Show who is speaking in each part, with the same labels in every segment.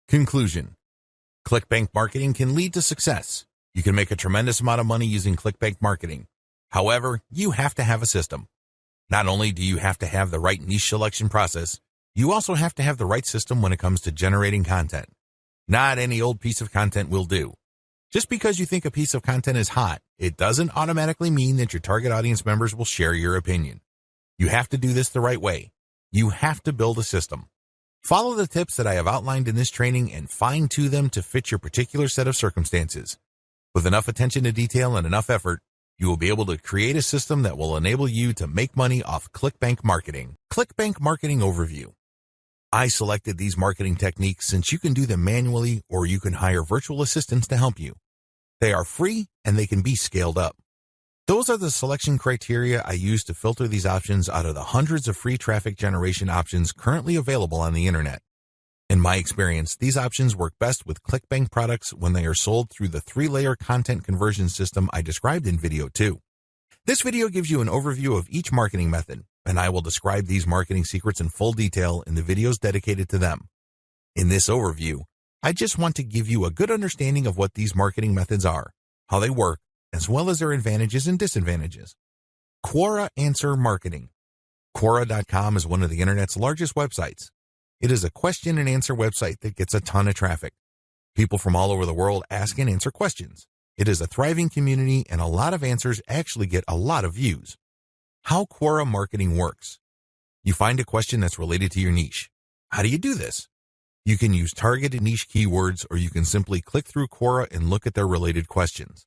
Speaker 1: Conclusion. ClickBank marketing can lead to success. You can make a tremendous amount of money using ClickBank marketing. However, you have to have a system. Not only do you have to have the right niche selection process, you also have to have the right system when it comes to generating content. Not any old piece of content will do. Just because you think a piece of content is hot, it doesn't automatically mean that your target audience members will share your opinion. You have to do this the right way. You have to build a system. Follow the tips that I have outlined in this training and fine-tune them to fit your particular set of circumstances. With enough attention to detail and enough effort, you will be able to create a system that will enable you to make money off ClickBank marketing. ClickBank marketing overview. I selected these marketing techniques since you can do them manually or you can hire virtual assistants to help you. They are free and they can be scaled up. Those are the selection criteria I use to filter these options out of the hundreds of free traffic generation options currently available on the internet. In my experience, these options work best with ClickBank products when they are sold through the 3-layer content conversion system I described in video 2. This video gives you an overview of each marketing method, and I will describe these marketing secrets in full detail in the videos dedicated to them. In this overview, I just want to give you a good understanding of what these marketing methods are, how they work, as well as their advantages and disadvantages. Quora Answer Marketing. Quora.com is one of the internet's largest websites. It is a question and answer website that gets a ton of traffic. People from all over the world ask and answer questions. It is a thriving community and a lot of answers actually get a lot of views. How Quora marketing works. You find a question that's related to your niche. How do you do this? You can use targeted niche keywords or you can simply click through Quora and look at their related questions.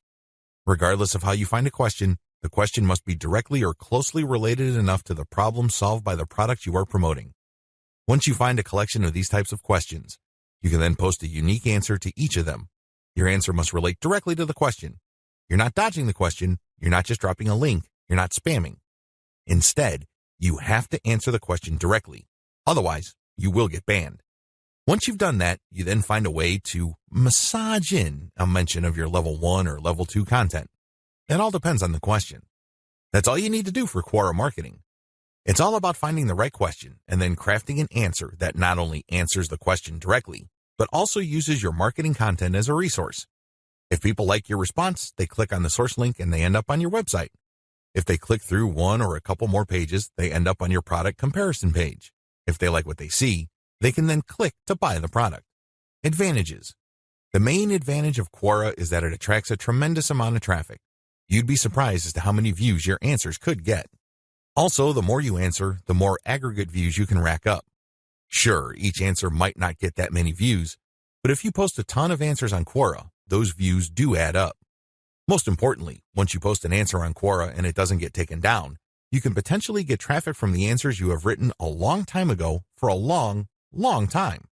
Speaker 1: Regardless of how you find a question, the question must be directly or closely related enough to the problem solved by the product you are promoting. Once you find a collection of these types of questions, you can then post a unique answer to each of them. Your answer must relate directly to the question. You're not dodging the question, you're not just dropping a link, you're not spamming. Instead, you have to answer the question directly. Otherwise, you will get banned. Once you've done that, you then find a way to massage in a mention of your level 1 or level 2 content. It all depends on the question. That's all you need to do for Quora marketing. It's all about finding the right question and then crafting an answer that not only answers the question directly, but also uses your marketing content as a resource. If people like your response, they click on the source link and they end up on your website. If they click through one or a couple more pages, they end up on your product comparison page. If they like what they see, they can then click to buy the product. Advantages. The main advantage of Quora is that it attracts a tremendous amount of traffic. You'd be surprised as to how many views your answers could get. Also, the more you answer, the more aggregate views you can rack up. Sure, each answer might not get that many views, but if you post a ton of answers on Quora, those views do add up. Most importantly, once you post an answer on Quora and it doesn't get taken down, you can potentially get traffic from the answers you have written a long time ago for a long time.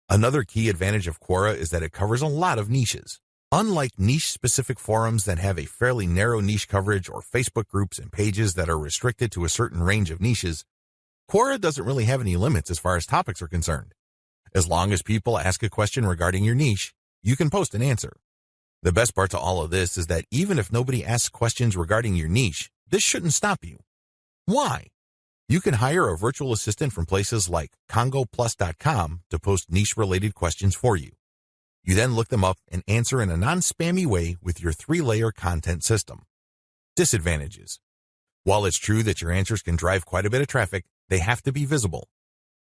Speaker 1: Another key advantage of Quora is that it covers a lot of niches. Unlike niche-specific forums that have a fairly narrow niche coverage or Facebook groups and pages that are restricted to a certain range of niches, Quora doesn't really have any limits as far as topics are concerned. As long as people ask a question regarding your niche, you can post an answer. The best part to all of this is that even if nobody asks questions regarding your niche, this shouldn't stop you. Why? You can hire a virtual assistant from places like congoplus.com to post niche-related questions for you. You then look them up and answer in a non-spammy way with your 3-layer content system. Disadvantages. While it's true that your answers can drive quite a bit of traffic, they have to be visible.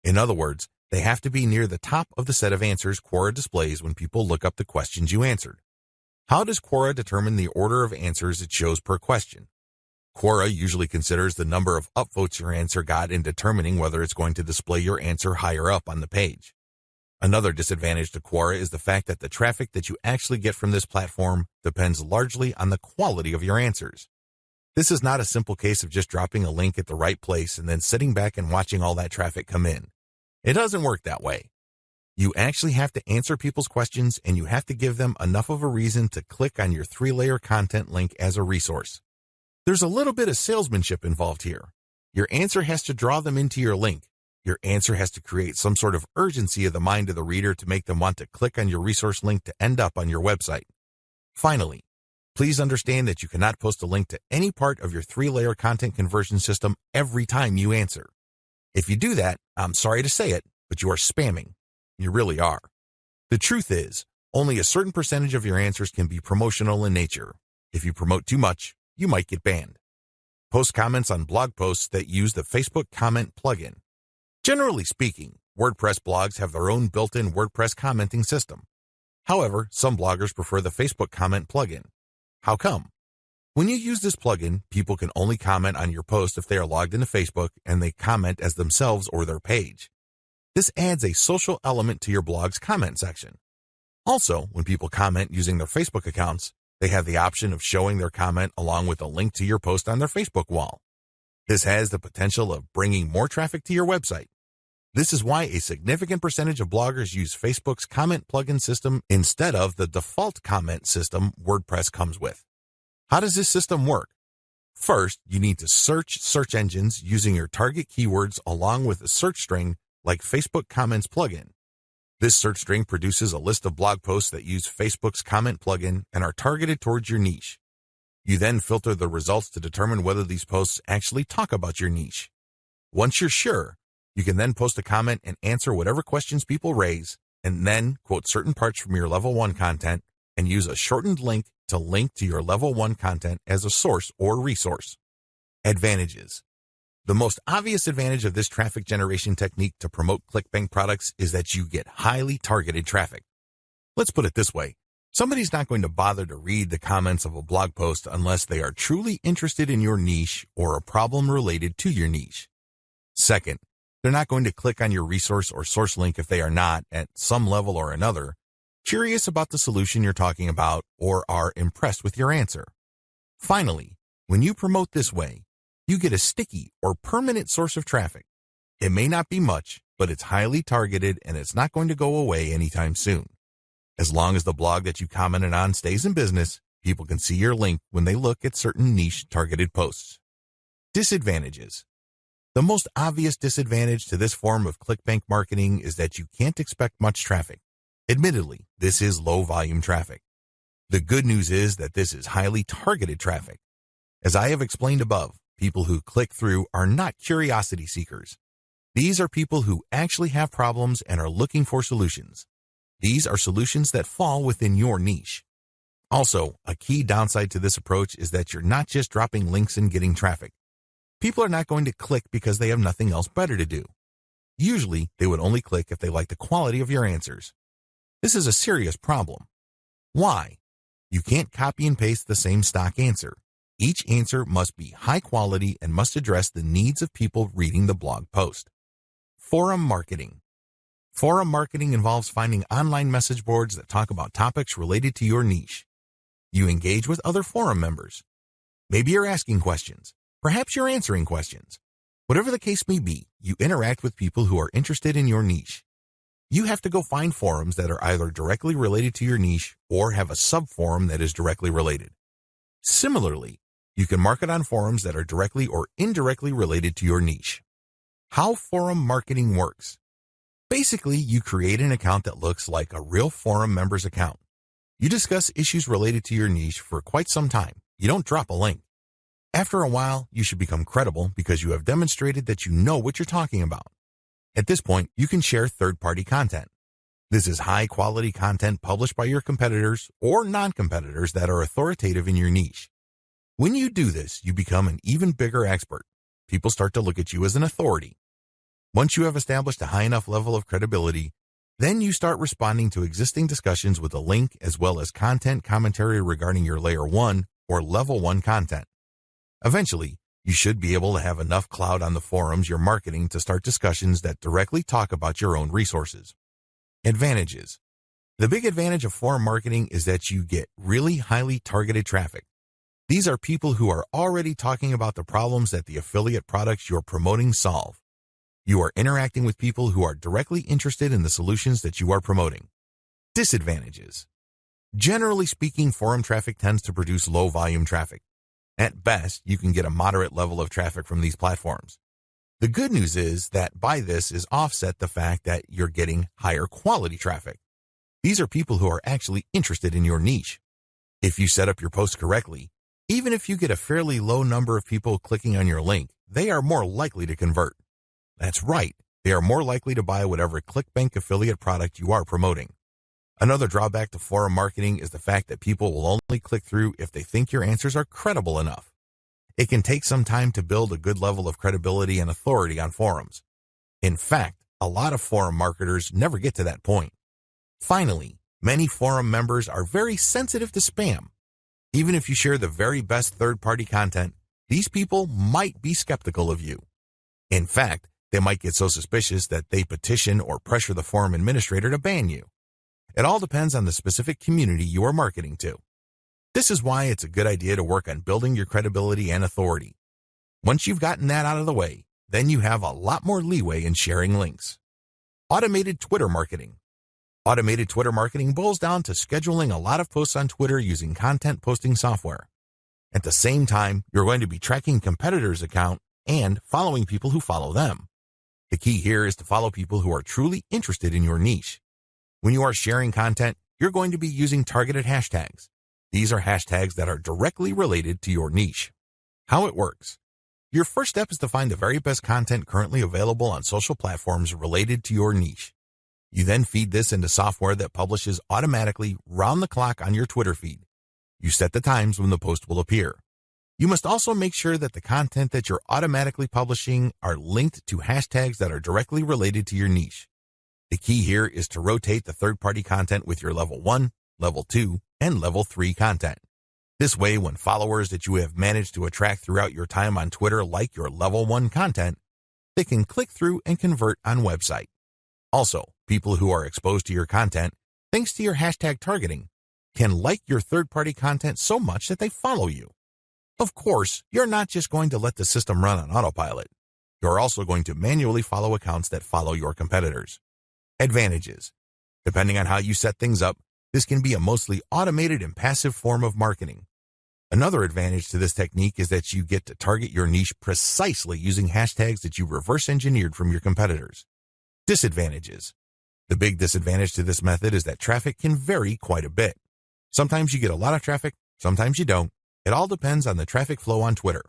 Speaker 1: In other words, they have to be near the top of the set of answers Quora displays when people look up the questions you answered. How does Quora determine the order of answers it shows per question? Quora usually considers the number of upvotes your answer got in determining whether it's going to display your answer higher up on the page. Another disadvantage to Quora is the fact that the traffic that you actually get from this platform depends largely on the quality of your answers. This is not a simple case of just dropping a link at the right place and then sitting back and watching all that traffic come in. It doesn't work that way. You actually have to answer people's questions and you have to give them enough of a reason to click on your 3-layer content link as a resource. There's a little bit of salesmanship involved here. Your answer has to draw them into your link. Your answer has to create some sort of urgency of the mind of the reader to make them want to click on your resource link to end up on your website. Finally, please understand that you cannot post a link to any part of your 3-layer content conversion system every time you answer. If you do that, I'm sorry to say it, but you are spamming. You really are. The truth is, only a certain percentage of your answers can be promotional in nature. If you promote too much, you might get banned. Post comments on blog posts that use the Facebook comment plugin. Generally speaking, WordPress blogs have their own built-in WordPress commenting system. However, some bloggers prefer the Facebook comment plugin. How come? When you use this plugin, people can only comment on your post if they are logged into Facebook and they comment as themselves or their page. This adds a social element to your blog's comment section. Also, when people comment using their Facebook accounts, they have the option of showing their comment along with a link to your post on their Facebook wall. This has the potential of bringing more traffic to your website. This is why a significant percentage of bloggers use Facebook's comment plugin system instead of the default comment system WordPress comes with. How does this system work? First, you need to search search engines using your target keywords along with a search string like Facebook Comments plugin. This search string produces a list of blog posts that use Facebook's comment plugin and are targeted towards your niche. You then filter the results to determine whether these posts actually talk about your niche. Once you're sure, you can then post a comment and answer whatever questions people raise, and then quote certain parts from your level 1 content and use a shortened link to link to your level 1 content as a source or resource. Advantages. The most obvious advantage of this traffic generation technique to promote ClickBank products is that you get highly targeted traffic. Let's put it this way. Somebody's not going to bother to read the comments of a blog post unless they are truly interested in your niche or a problem related to your niche. Second, they're not going to click on your resource or source link if they are not, at some level or another, curious about the solution you're talking about or are impressed with your answer. Finally, when you promote this way, you get a sticky or permanent source of traffic. It may not be much, but it's highly targeted and it's not going to go away anytime soon. As long as the blog that you commented on stays in business, people can see your link when they look at certain niche targeted posts. Disadvantages. The most obvious disadvantage to this form of ClickBank marketing is that you can't expect much traffic. Admittedly, this is low volume traffic. The good news is that this is highly targeted traffic. As I have explained above, people who click through are not curiosity seekers. These are people who actually have problems and are looking for solutions. These are solutions that fall within your niche. Also, a key downside to this approach is that you're not just dropping links and getting traffic. People are not going to click because they have nothing else better to do. Usually, they would only click if they like the quality of your answers. This is a serious problem. Why? You can't copy and paste the same stock answer. Each answer must be high quality and must address the needs of people reading the blog post. Forum marketing. Forum marketing involves finding online message boards that talk about topics related to your niche. You engage with other forum members. Maybe you're asking questions. Perhaps you're answering questions. Whatever the case may be, you interact with people who are interested in your niche. You have to go find forums that are either directly related to your niche or have a sub-forum that is directly related. Similarly, you can market on forums that are directly or indirectly related to your niche. How forum marketing works. Basically, you create an account that looks like a real forum member's account. You discuss issues related to your niche for quite some time. You don't drop a link. After a while, you should become credible because you have demonstrated that you know what you're talking about. At this point, you can share third-party content. This is high-quality content published by your competitors or non-competitors that are authoritative in your niche. When you do this, you become an even bigger expert. People start to look at you as an authority. Once you have established a high enough level of credibility, then you start responding to existing discussions with a link as well as content commentary regarding your Layer 1 or Level 1 content. Eventually, you should be able to have enough clout on the forums you're marketing to start discussions that directly talk about your own resources. Advantages. The big advantage of forum marketing is that you get really highly targeted traffic. These are people who are already talking about the problems that the affiliate products you're promoting solve. You are interacting with people who are directly interested in the solutions that you are promoting. Disadvantages. Generally speaking, forum traffic tends to produce low volume traffic. At best, you can get a moderate level of traffic from these platforms. The good news is that by this is offset the fact that you're getting higher quality traffic. These are people who are actually interested in your niche. If you set up your post correctly, even if you get a fairly low number of people clicking on your link, they are more likely to convert. That's right, they are more likely to buy whatever ClickBank affiliate product you are promoting. Another drawback to forum marketing is the fact that people will only click through if they think your answers are credible enough. It can take some time to build a good level of credibility and authority on forums. In fact, a lot of forum marketers never get to that point. Finally, many forum members are very sensitive to spam. Even if you share the very best third-party content, these people might be skeptical of you. In fact, they might get so suspicious that they petition or pressure the forum administrator to ban you. It all depends on the specific community you are marketing to. This is why it's a good idea to work on building your credibility and authority. Once you've gotten that out of the way, then you have a lot more leeway in sharing links. Automated Twitter marketing. Automated Twitter marketing boils down to scheduling a lot of posts on Twitter using content posting software. At the same time, you're going to be tracking competitors' account and following people who follow them. The key here is to follow people who are truly interested in your niche. When you are sharing content, you're going to be using targeted hashtags. These are hashtags that are directly related to your niche. How it works. Your first step is to find the very best content currently available on social platforms related to your niche. You then feed this into software that publishes automatically round the clock on your Twitter feed. You set the times when the post will appear. You must also make sure that the content that you're automatically publishing are linked to hashtags that are directly related to your niche. The key here is to rotate the third-party content with your level 1, level 2, and level 3 content. This way, when followers that you have managed to attract throughout your time on Twitter like your level 1 content, they can click through and convert on website. Also, people who are exposed to your content, thanks to your hashtag targeting, can like your third-party content so much that they follow you. Of course, you're not just going to let the system run on autopilot. You're also going to manually follow accounts that follow your competitors. Advantages. Depending on how you set things up, this can be a mostly automated and passive form of marketing. Another advantage to this technique is that you get to target your niche precisely using hashtags that you reverse engineered from your competitors. Disadvantages. The big disadvantage to this method is that traffic can vary quite a bit. Sometimes you get a lot of traffic, sometimes you don't. It all depends on the traffic flow on Twitter.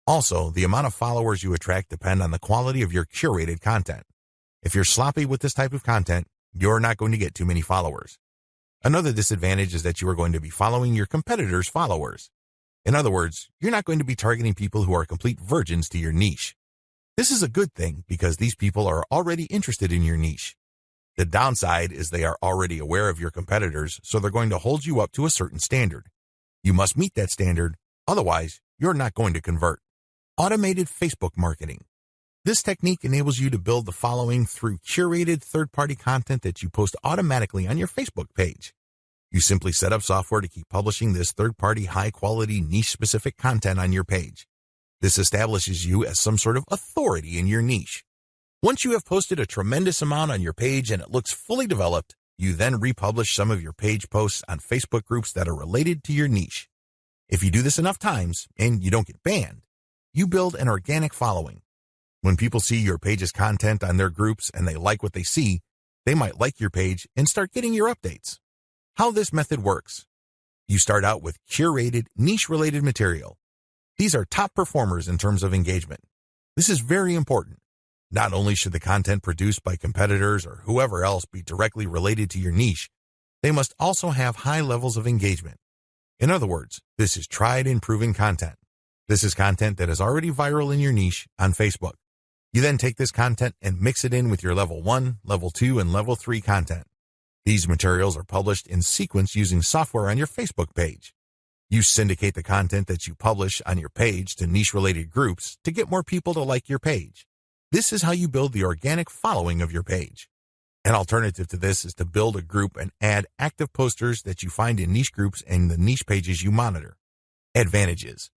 Speaker 1: Also, the amount of followers you attract depend on the quality of your curated content. If you're sloppy with this type of content, you're not going to get too many followers. Another disadvantage is that you are going to be following your competitors' followers. In other words, you're not going to be targeting people who are complete virgins to your niche. This is a good thing because these people are already interested in your niche. The downside is they are already aware of your competitors, so they're going to hold you up to a certain standard. You must meet that standard, otherwise you're not going to convert. Automated Facebook marketing. This technique enables you to build the following through curated third-party content that you post automatically on your Facebook page. You simply set up software to keep publishing this third-party high-quality niche-specific content on your page. This establishes you as some sort of authority in your niche. Once you have posted a tremendous amount on your page and it looks fully developed, you then republish some of your page posts on Facebook groups that are related to your niche. If you do this enough times and you don't get banned, you build an organic following. When people see your page's content on their groups and they like what they see, they might like your page and start getting your updates. How this method works. You start out with curated, niche-related material. These are top performers in terms of engagement. This is very important. Not only should the content produced by competitors or whoever else be directly related to your niche, they must also have high levels of engagement. In other words, this is tried and proven content. This is content that is already viral in your niche on Facebook. You then take this content and mix it in with your level 1, level 2, and level 3 content. These materials are published in sequence using software on your Facebook page. You syndicate the content that you publish on your page to niche-related groups to get more people to like your page. This is how you build the organic following of your page. An alternative to this is to build a group and add active posters that you find in niche groups and the niche pages you monitor. Advantages.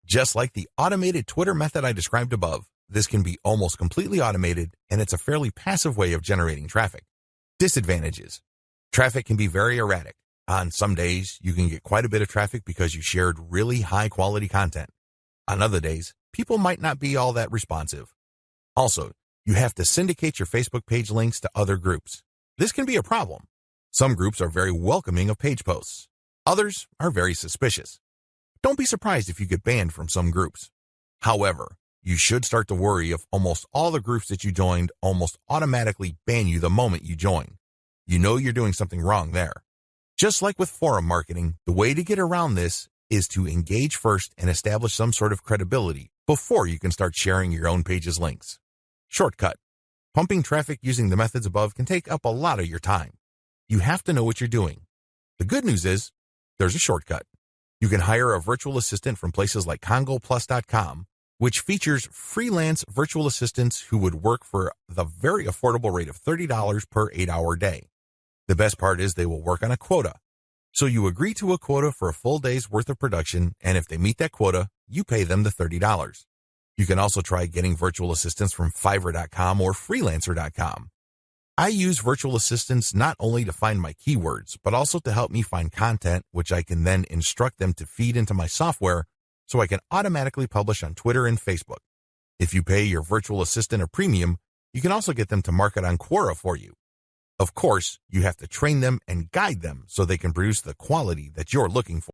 Speaker 1: Just like the automated Twitter method I described above, this can be almost completely automated, and it's a fairly passive way of generating traffic. Disadvantages. Traffic can be very erratic. On some days, you can get quite a bit of traffic because you shared really high-quality content. On other days, people might not be all that responsive. Also, you have to syndicate your Facebook page links to other groups. This can be a problem. Some groups are very welcoming of page posts. Others are very suspicious. Don't be surprised if you get banned from some groups. However, you should start to worry if almost all the groups that you joined almost automatically ban you the moment you join. You know you're doing something wrong there. Just like with forum marketing, the way to get around this is to engage first and establish some sort of credibility before you can start sharing your own page's links. Shortcut. Pumping traffic using the methods above can take up a lot of your time. You have to know what you're doing. The good news is, there's a shortcut. You can hire a virtual assistant from places like CongoPlus.com, which features freelance virtual assistants who would work for the very affordable rate of $30 per 8-hour day. The best part is they will work on a quota. So you agree to a quota for a full day's worth of production, and if they meet that quota, you pay them the $30. You can also try getting virtual assistants from Fiverr.com or Freelancer.com. I use virtual assistants not only to find my keywords, but also to help me find content, which I can then instruct them to feed into my software so I can automatically publish on Twitter and Facebook. If you pay your virtual assistant a premium, you can also get them to market on Quora for you. Of course, you have to train them and guide them so they can produce the quality that you're looking for.